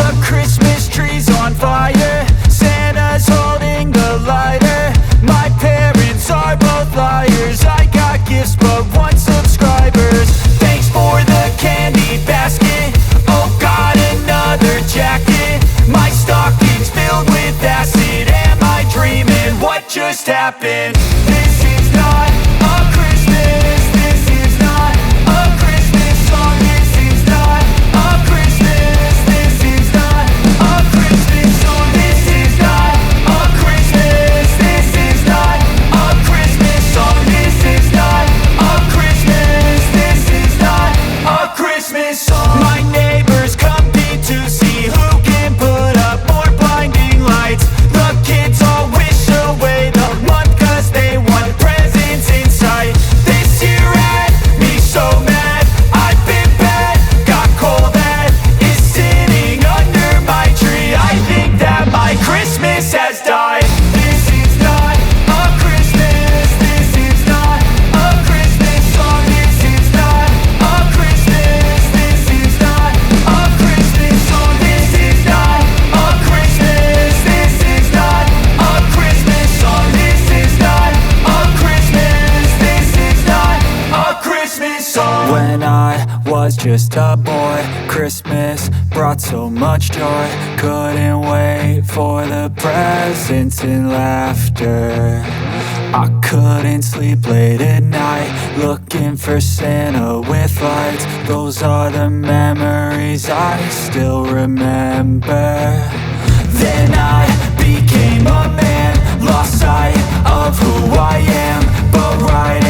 The Christmas tree's on fire, Santa's holding the lighter. My parents are both liars, I got gifts but 1 subscribers. Thanks for the candy basket, oh got another jacket. My stocking's filled with acid, am I dreaming? What just happened? This is not a Christmas, this is not a Christmas song. This is not a Christmas, this is not a Christmas song. This is not a Christmas, this is not a Christmas song. This is not a Christmas, this is not a Christmas song. My neighbors compete to see who can put up more blinding lights. The kids all wish away the month cause they want presents in sight. This year had me so mad, I've been bad, got coal that is sitting under my tree. I think that my Christmas has died. This is not a Christmas, this is not a Christmas song. This is not a Christmas, this is not a Christmas song. This is not a Christmas, this is not a Christmas song. This is not a Christmas, this is not a Christmas song. When I was just a boy, Christmas brought so much joy. Couldn't wait for the presents and laughter. I couldn't sleep late at night, looking for Santa with lights. Those are the memories I still remember. Then I became a man, lost sight of who I am, but right